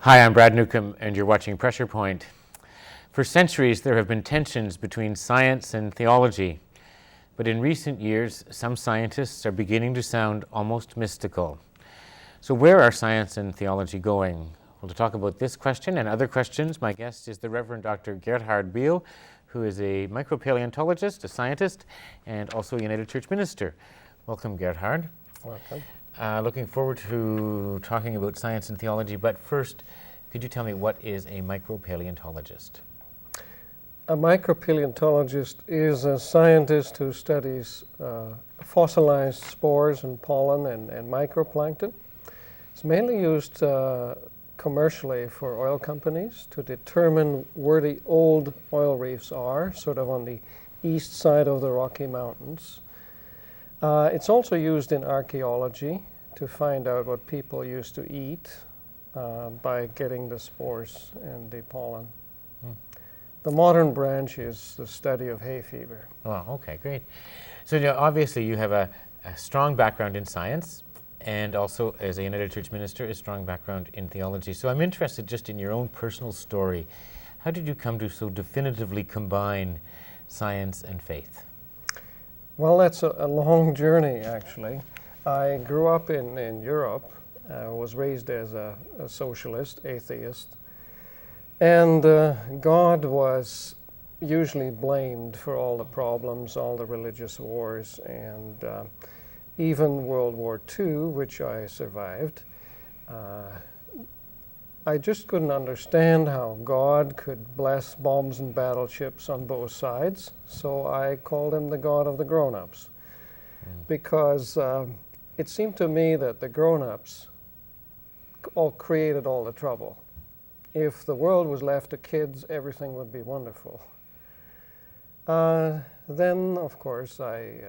Hi, I'm Brad Newcombe, and you're watching Pressure Point. For centuries, there have been tensions between science and theology, but in recent years, some scientists are beginning to sound almost mystical. So where are science and theology going? Well, to talk about this question and other questions, my guest is the Reverend Dr. Gerhard Bihl, who is a micropaleontologist, a scientist, and also a United Church minister. Welcome, Gerhard. Welcome. Looking forward to talking about science and theology, but first, could you tell me what is a micropaleontologist? A micropaleontologist is a scientist who studies fossilized spores and pollen and microplankton. It's mainly used commercially for oil companies to determine where the old oil reefs are, sort of on the east side of the Rocky Mountains. It's also used in archaeology to find out what people used to eat by getting the spores and the pollen. The modern branch is the study of hay fever. Oh, okay, great. So obviously you have a strong background in science, and also as a United Church minister, a strong background in theology. So I'm interested just in your own personal story. How did you come to so definitively combine science and faith? Well, that's a long journey, actually. I grew up in Europe, was raised as a socialist, atheist, and God was usually blamed for all the problems, all the religious wars, and even World War II, which I survived. I just couldn't understand how God could bless bombs and battleships on both sides, so I called him the God of the grown-ups, because it seemed to me that the grown-ups all created all the trouble. If the world was left to kids, everything would be wonderful. Then, of course, I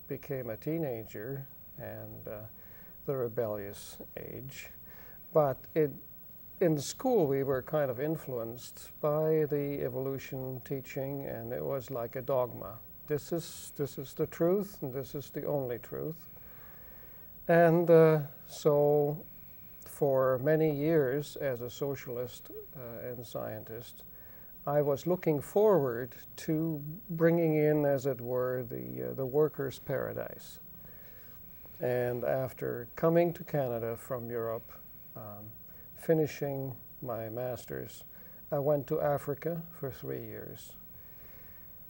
became a teenager and the rebellious age, but in school, we were kind of influenced by the evolution teaching, and it was like a dogma. This is the truth, and this is the only truth. And so for many years as a socialist and scientist, I was looking forward to bringing in, as it were, the workers' paradise. And after coming to Canada from Europe, finishing my master's, I went to Africa for 3 years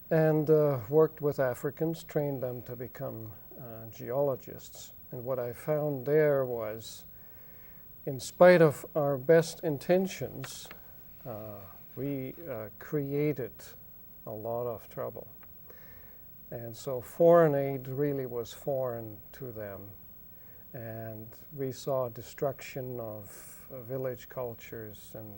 and worked with Africans, trained them to become geologists. And what I found there was, in spite of our best intentions, we created a lot of trouble. And so foreign aid really was foreign to them. And we saw destruction of village cultures and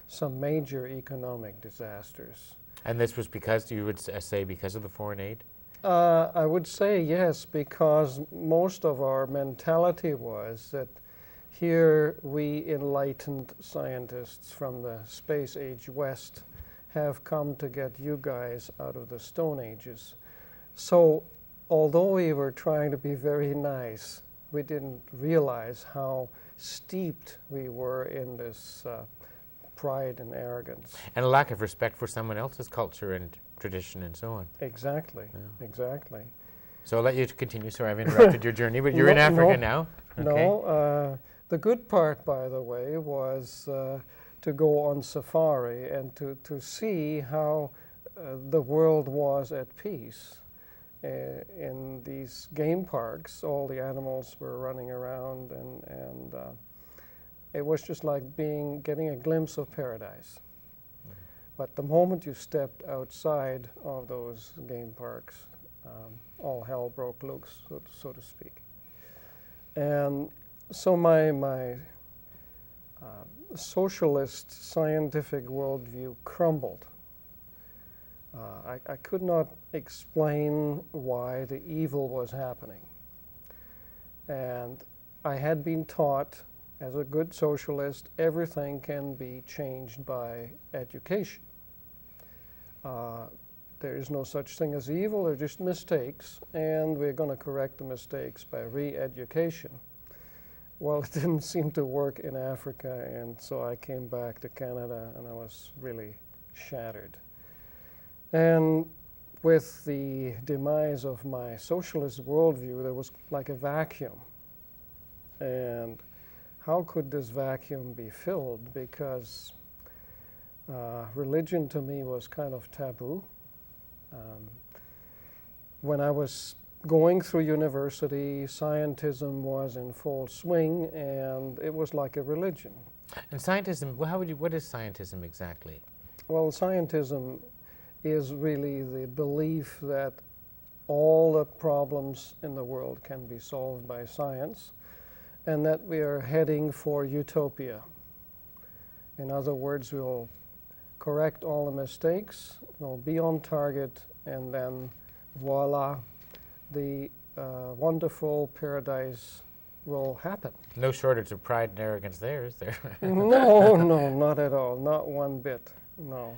some major economic disasters. And this was because, you would say, because of the foreign aid? I would say yes, because most of our mentality was that here we enlightened scientists from the space age west have come to get you guys out of the Stone Ages. So although we were trying to be very nice, we didn't realize how steeped we were in this pride and arrogance. And a lack of respect for someone else's culture and tradition and so on. Exactly, Yeah. exactly. So I'll let you continue. Sorry, I've interrupted your journey, but you're in Africa now? Okay. No, the good part, by the way, was to go on safari and to see how the world was at peace. In these game parks, all the animals were running around, and it was just like getting a glimpse of paradise. But the moment you stepped outside of those game parks, all hell broke loose, so to speak. And so my socialist scientific worldview crumbled. I could not explain why the evil was happening. And I had been taught, as a good socialist, everything can be changed by education. There is no such thing as evil, they're just mistakes, and we're going to correct the mistakes by re-education. Well, it didn't seem to work in Africa, and so I came back to Canada, and I was really shattered. And with the demise of my socialist worldview, there was like a vacuum. And how could this vacuum be filled? Because religion to me was kind of taboo. When I was going through university, scientism was in full swing, and it was like a religion. And scientism, well, what is scientism exactly? Well, scientism is really the belief that all the problems in the world can be solved by science, and that we are heading for utopia. In other words, we'll correct all the mistakes, we'll be on target, and then voila, the wonderful paradise will happen. No shortage of pride and arrogance there, is there? No, not at all, not one bit, no.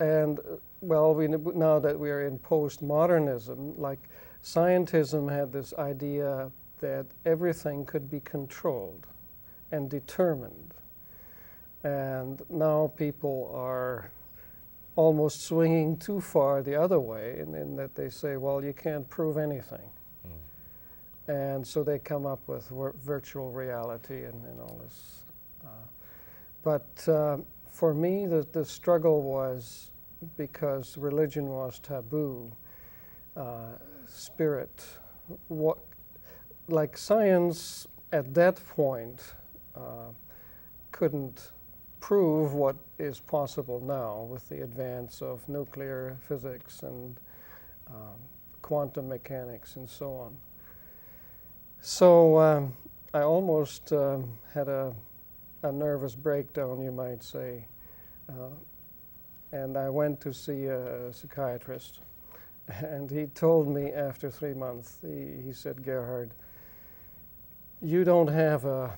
And well, now that we are in postmodernism, like scientism had this idea that everything could be controlled and determined. And now people are almost swinging too far the other way in that they say, well, you can't prove anything. And so they come up with virtual reality and all this. But for me, the struggle was because religion was taboo, spirit, like science at that point couldn't prove what is possible now with the advance of nuclear physics and quantum mechanics and so on. So I almost had a nervous breakdown, you might say, and I went to see a psychiatrist, and he told me after 3 months, he said, Gerhard, you don't have a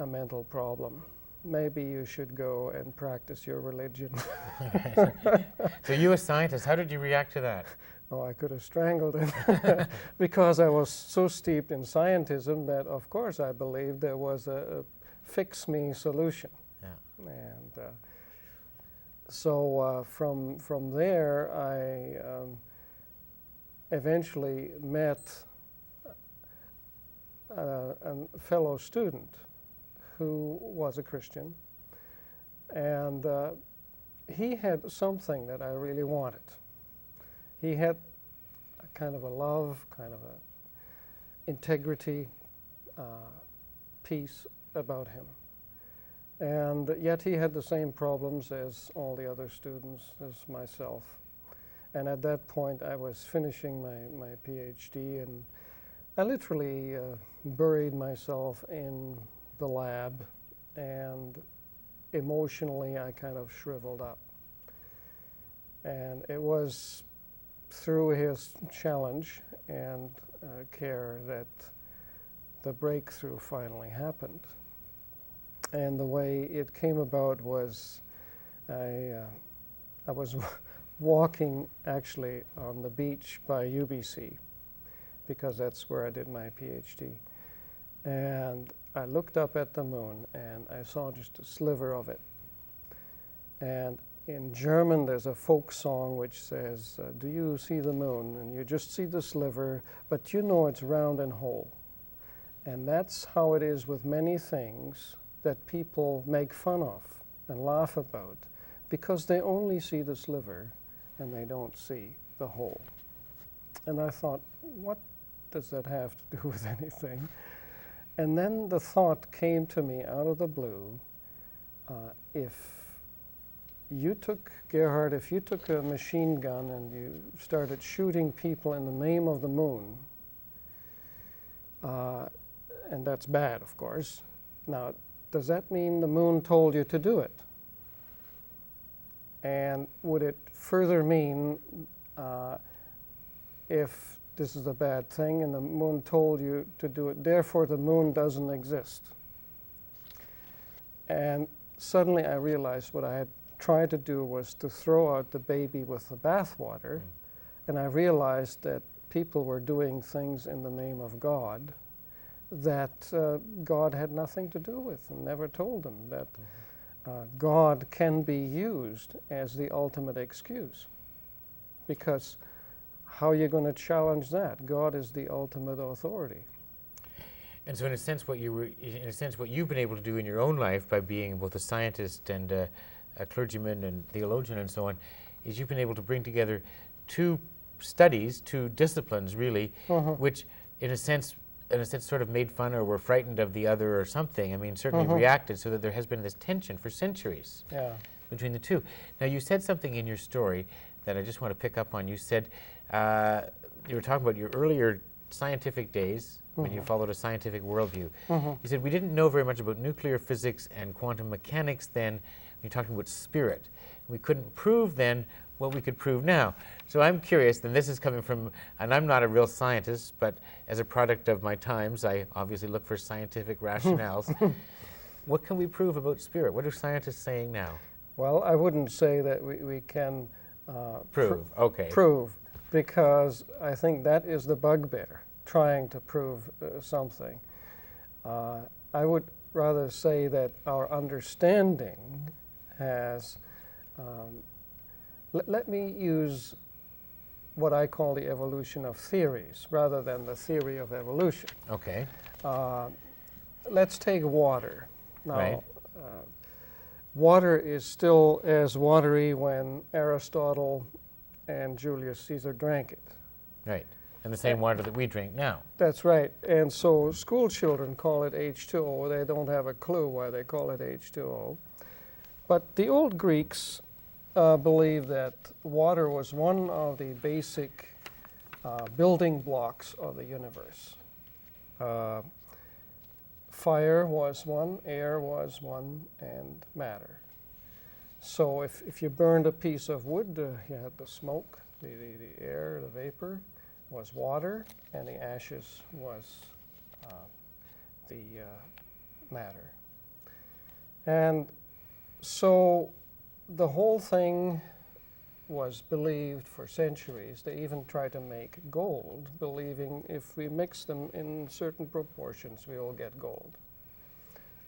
mental problem. Maybe you should go and practice your religion. So you, a scientist, how did you react to that? Oh, I could have strangled him because I was so steeped in scientism that, of course, I believed there was a fix-me solution. Yeah. And so from there, I eventually met a fellow student who was a Christian, and he had something that I really wanted. He had a kind of a love, kind of a integrity, peace about him. And yet he had the same problems as all the other students, as myself. And at that point I was finishing my PhD, and I literally buried myself in the lab, and emotionally I kind of shriveled up. And it was through his challenge and care that the breakthrough finally happened. And the way it came about was I was walking actually on the beach by UBC, because that's where I did my PhD. And I looked up at the moon, and I saw just a sliver of it. And in German, there's a folk song which says, do you see the moon? And you just see the sliver, but you know it's round and whole. And that's how it is with many things that people make fun of and laugh about, because they only see the sliver and they don't see the whole. And I thought, what does that have to do with anything? And then the thought came to me out of the blue, if you took, Gerhard, if you took a machine gun and you started shooting people in the name of the moon, and that's bad, of course. Now, does that mean the moon told you to do it? And would it further mean if this is a bad thing and the moon told you to do it, therefore the moon doesn't exist? And suddenly I realized what I had tried to do was to throw out the baby with the bathwater, and I realized that people were doing things in the name of God that God had nothing to do with and never told them that God can be used as the ultimate excuse. Because how are you going to challenge that? God is the ultimate authority. And so, in a sense, what you've been able to do in your own life by being both a scientist and a clergyman and theologian and so on, is you've been able to bring together two studies, two disciplines, really, which, in a sense, sort of made fun or were frightened of the other or something. I mean, certainly reacted, so that there has been this tension for centuries between the two. Now, you said something in your story that I just want to pick up on. You said you were talking about your earlier scientific days when you followed a scientific worldview. You said we didn't know very much about nuclear physics and quantum mechanics then when you're talking about spirit. We couldn't prove then what we could prove now. So I'm curious, and this is coming from, and I'm not a real scientist, but as a product of my times, I obviously look for scientific rationales. What can we prove about spirit? What are scientists saying now? Well, I wouldn't say that we can prove, because I think that is the bugbear, trying to prove something. I would rather say that our understanding has, let me use what I call the evolution of theories rather than the theory of evolution. Okay. Let's take water. Now, Right. Water is still as watery when Aristotle and Julius Caesar drank it. Right. And the same water that we drink now. That's right. And so school children call it H2O. They don't have a clue why they call it H2O. But the old Greeks believed that water was one of the basic building blocks of the universe. Fire was one, air was one, and matter. So if you burned a piece of wood, you had the smoke, the air, the vapor was water, and the ashes was the matter. And so the whole thing was believed for centuries. They even tried to make gold, believing if we mix them in certain proportions, we will get gold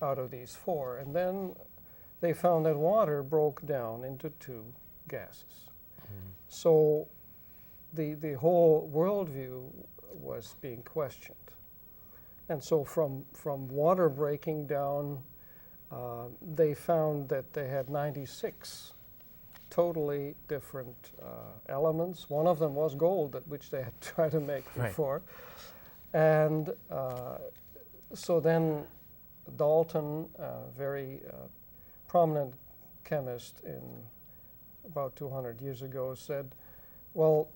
out of these four. And then they found that water broke down into two gases. So the whole worldview was being questioned. And so from water breaking down, they found that they had 96 totally different elements. One of them was gold, which they had tried to make before. And so then Dalton, a very prominent chemist in about 200 years ago, said, well,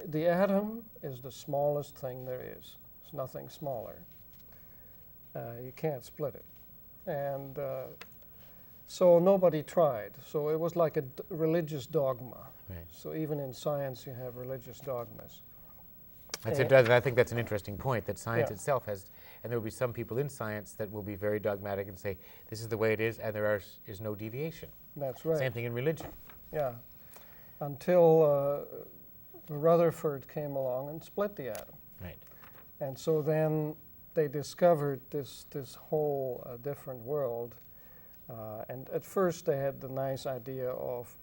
the atom is the smallest thing there is. There's nothing smaller. You can't split it. And so nobody tried. So it was like a religious dogma. Right. So even in science, you have religious dogmas. I think that's an interesting point, that science itself has, and there will be some people in science that will be very dogmatic and say, this is the way it is, and there is no deviation. That's right. Same thing in religion. Yeah. Until Rutherford came along and split the atom. Right. And so then they discovered this whole different world. And at first they had the nice idea of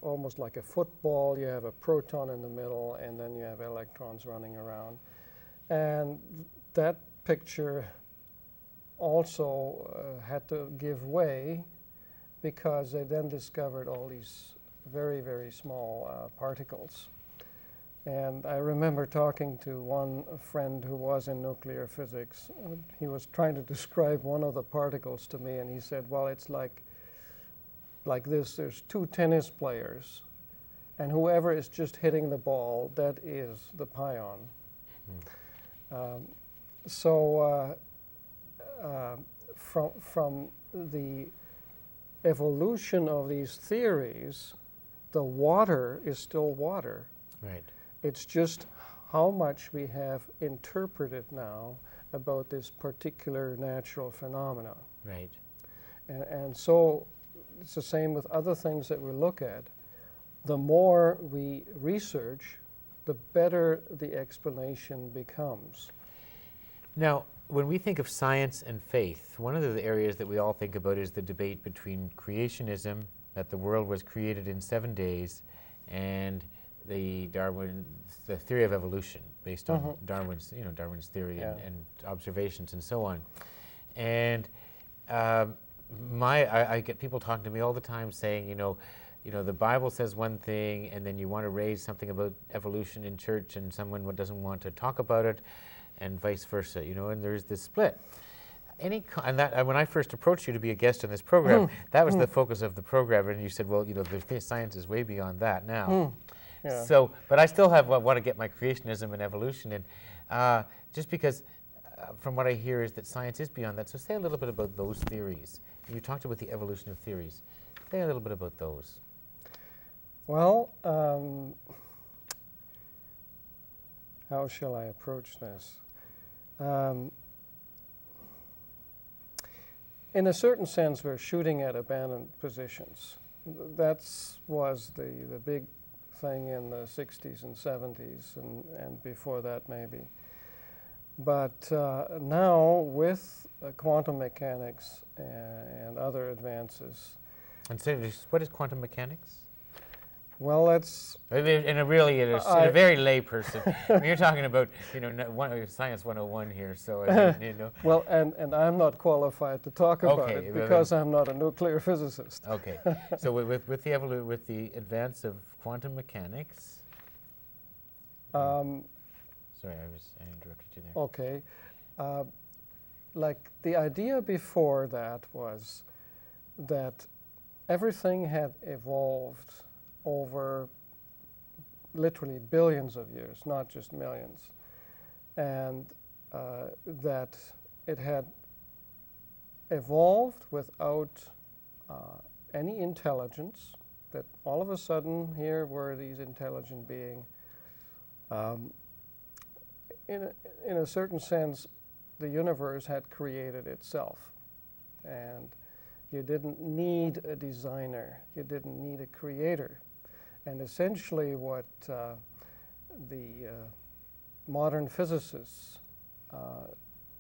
almost like a football. You have a proton in the middle, and then you have electrons running around. And that picture also had to give way, because they then discovered all these very, very small particles. And I remember talking to one friend who was in nuclear physics. He was trying to describe one of the particles to me, and he said, well, it's like this. There's two tennis players, and whoever is just hitting the ball, that is the pion. From the evolution of these theories, the water is still water. Right. It's just how much we have interpreted now about this particular natural phenomenon. Right. And so it's the same with other things that we look at. The more we research, the better the explanation becomes. Now, when we think of science and faith, one of the areas that we all think about is the debate between creationism, that the world was created in 7 days, and the theory of evolution based on Darwin's theory and observations and so on. And I get people talking to me all the time saying, the Bible says one thing, and then you want to raise something about evolution in church, and someone doesn't want to talk about it, and vice versa, and there's this split. When I first approached you to be a guest on this program, that was the focus of the program, and you said, well, the science is way beyond that now. Yeah. So, but I still want to get my creationism and evolution in, just because from what I hear is that science is beyond that. So say a little bit about those theories. You talked about the evolution of theories. Say a little bit about those. Well, how shall I approach this? In a certain sense, we're shooting at abandoned positions. That was the big thing in the 60s and 70s and before that maybe. But now with quantum mechanics and other advances. And so what is quantum mechanics? Well, that's in a very lay person. I mean, you're talking about science 101 here, so Well, and I'm not qualified to talk about it because I'm not a nuclear physicist. Okay, so with the advance of quantum mechanics. Sorry, I interrupted you there. Okay, like the idea before that was that everything had evolved over literally billions of years, not just millions, and that it had evolved without any intelligence, that all of a sudden here were these intelligent beings. In a certain sense, the universe had created itself, and you didn't need a designer, you didn't need a creator. And essentially what the modern physicists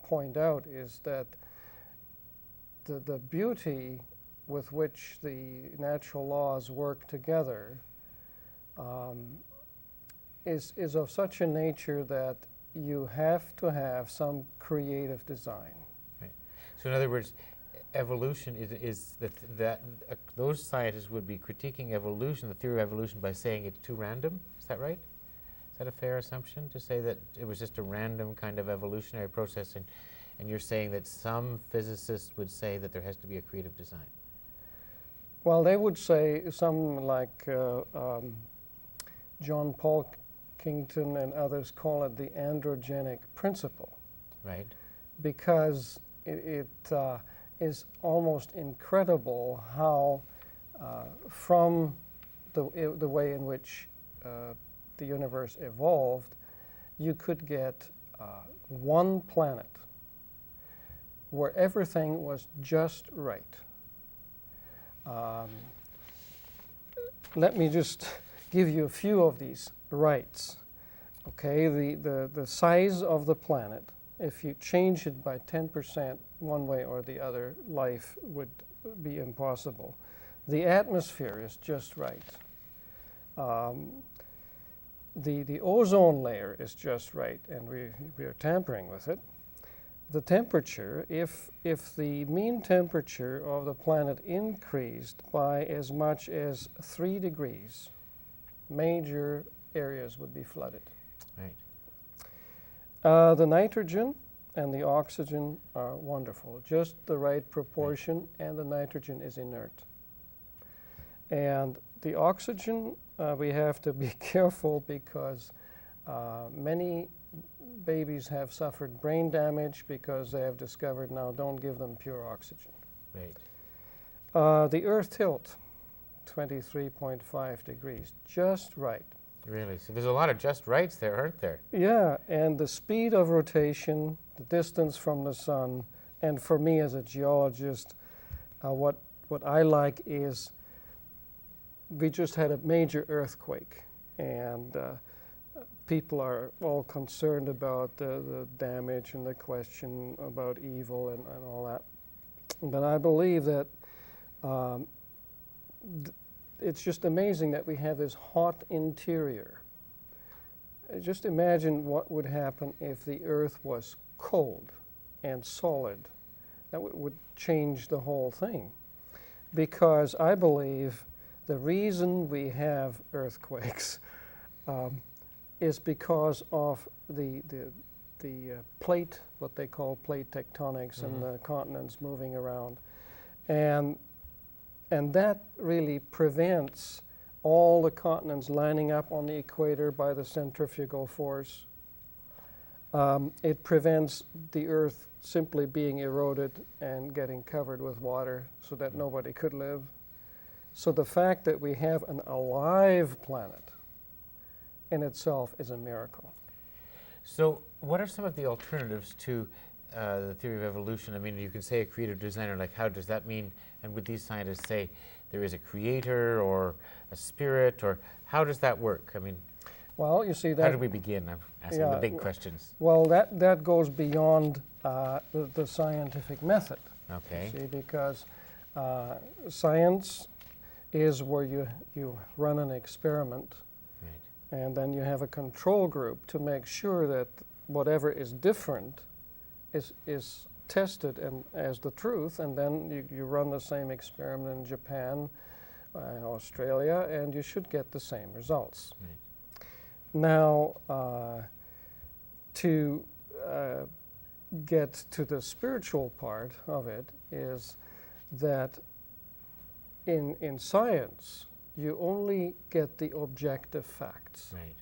point out is that the beauty with which the natural laws work together is of such a nature that you have to have some creative design. Right. So in other words, evolution is that those scientists would be critiquing evolution, the theory of evolution, by saying it's too random. Is that right? Is that a fair assumption to say that it was just a random kind of evolutionary process, and you're saying that some physicists would say that there has to be a creative design? Well, they would say, some like John Paul Kington and others call it the androgenic principle. Right. Because it is almost incredible how from the way in which the universe evolved, you could get one planet where everything was just right. Let me just give you a few of these rights. Okay, the size of the planet, if you change it by 10% one way or the other, life would be impossible. The atmosphere is just right. The ozone layer is just right, and we are tampering with it. The temperature, if the mean temperature of the planet increased by as much as 3 degrees, major areas would be flooded. Right. The nitrogen and the oxygen are wonderful, just the right proportion, and the nitrogen is inert. And the oxygen, we have to be careful because many babies have suffered brain damage because they have discovered now don't give them pure oxygen. Right. The Earth tilt, 23.5 degrees, just right. Really? So there's a lot of just rights there, aren't there? Yeah, and the speed of rotation, the distance from the sun, and for me as a geologist, what I like is we just had a major earthquake, and people are all concerned about the damage and the question about evil and all that. But I believe that it's just amazing that we have this hot interior. Just imagine what would happen if the earth was cold and solid. That would change the whole thing. Because I believe the reason we have earthquakes is because of the plate, what they call plate tectonics, and the continents moving around. And that really prevents all the continents lining up on the equator by the centrifugal force. It prevents the earth simply being eroded and getting covered with water so that nobody could live. So the fact that we have an alive planet in itself is a miracle. So what are some of the alternatives to the theory of evolution? I mean, you can say a creative designer, like how does that mean? And would these scientists say there is a creator or a spirit, or how does that work? I mean, well, you see that. How do we begin? I'm asking the big questions. Well, that goes beyond the scientific method. Okay. You see, because science is where you run an experiment, right, and then you have a control group to make sure that whatever is different is tested and as the truth, and then you run the same experiment in Japan, Australia, and you should get the same results. Right. Now, to get to the spiritual part of it is that in science, you only get the objective facts. Right.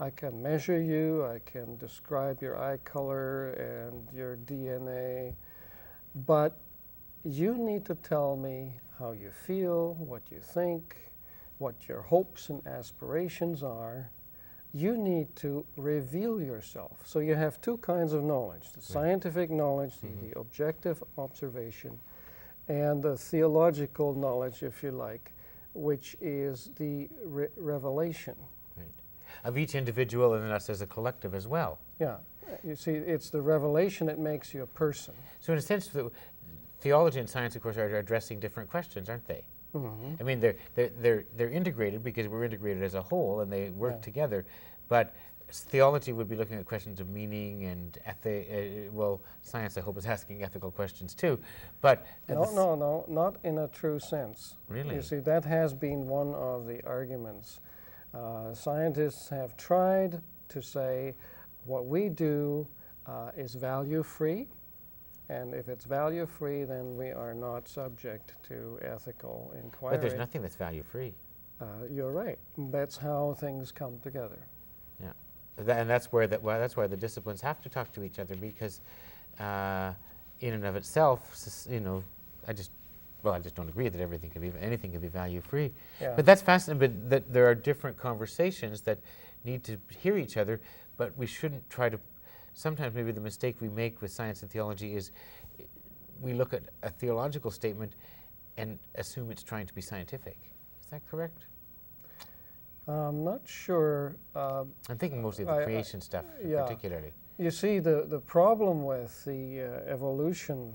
I can measure you, I can describe your eye color and your DNA, but you need to tell me how you feel, what you think, what your hopes and aspirations are. You need to reveal yourself. So you have two kinds of knowledge, the scientific knowledge, the objective observation, and the theological knowledge, if you like, which is the revelation. Right. Of each individual and us as a collective as well. Yeah. You see, it's the revelation that makes you a person. So in a sense, theology and science, of course, are addressing different questions, aren't they? Mm-hmm. I mean, they're integrated because we're integrated as a whole, and they work together. But theology would be looking at questions of meaning and well, science, I hope, is asking ethical questions too. But no, not in a true sense. Really? You see, that has been one of the arguments. Scientists have tried to say what we do is value-free. And if it's value-free, then we are not subject to ethical inquiry. But there's nothing that's value-free. You're right. That's how things come together. Yeah, and that's where that's why the disciplines have to talk to each other, because in and of itself, you know, I just don't agree that anything can be value-free. Yeah. But that's fascinating. But that there are different conversations that need to hear each other, but we shouldn't try to. Sometimes maybe the mistake we make with science and theology is we look at a theological statement and assume it's trying to be scientific. Is that correct? I'm not sure. I'm thinking mostly of the creation stuff, particularly. You see, the problem with the evolution,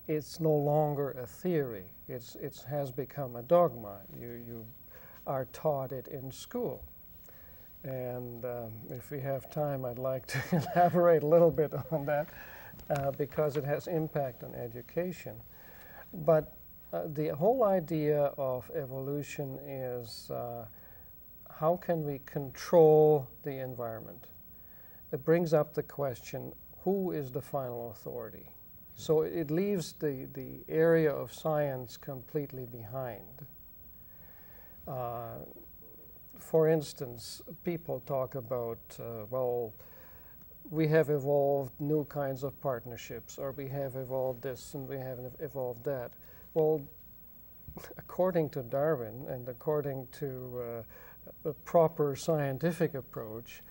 it's no longer a theory. It has become a dogma. You are taught it in school. And if we have time, I'd like to elaborate a little bit on that because it has impact on education. But the whole idea of evolution is how can we control the environment? It brings up the question, who is the final authority? So it leaves the area of science completely behind. For instance, people talk about, well, we have evolved new kinds of partnerships, or we have evolved this and we haven't evolved that. Well, according to Darwin and according to the proper scientific approach,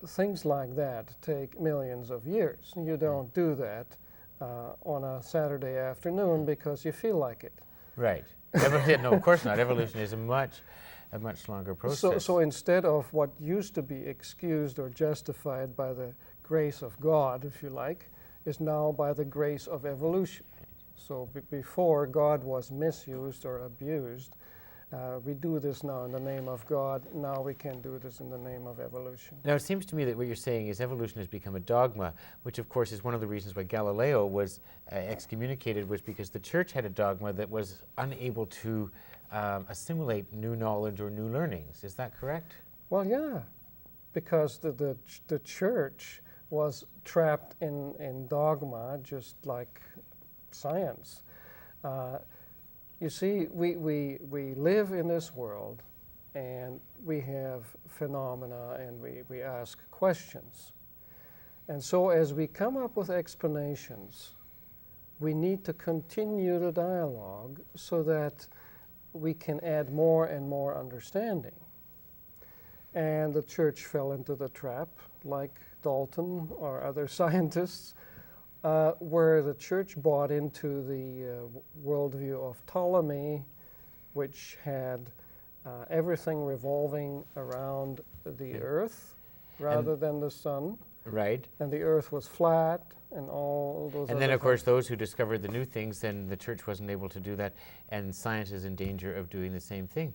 things like that take millions of years. You don't do that on a Saturday afternoon because you feel like it. Right. No, of course not. Evolution is a much a much longer process. So instead of what used to be excused or justified by the grace of God, if you like, is now by the grace of evolution. So before, God was misused or abused. We do this now in the name of God. Now we can do this in the name of evolution. Now, it seems to me that what you're saying is evolution has become a dogma, which of course is one of the reasons why Galileo was excommunicated, was because the church had a dogma that was unable to assimilate new knowledge or new learnings. Is that correct? Well, yeah, because the church was trapped in dogma, just like science. You see, we live in this world, and we have phenomena, and we ask questions. And so as we come up with explanations, we need to continue the dialogue so that we can add more and more understanding. And the church fell into the trap, like Dalton or other scientists, where the church bought into the worldview of Ptolemy, which had everything revolving around the earth rather than the sun. Right. And the earth was flat and all those And then, of course, those who discovered the new things, then the church wasn't able to do that, and science is in danger of doing the same thing.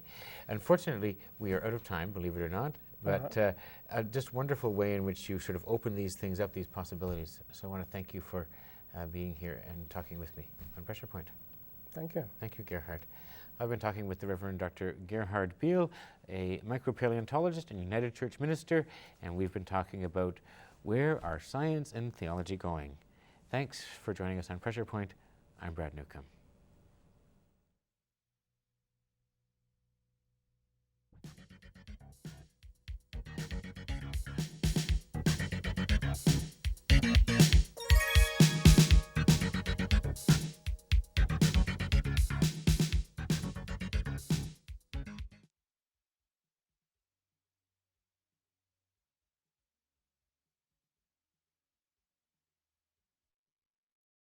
Unfortunately, we are out of time, believe it or not, but a just wonderful way in which you sort of open these things up, these possibilities. So I want to thank you for being here and talking with me on Pressure Point. Thank you. Thank you, Gerhard. I've been talking with the Reverend Dr. Gerhard Bihl, a micropaleontologist and United Church minister, and we've been talking about where are science and theology going. Thanks for joining us on Pressure Point. I'm Brad Newcombe.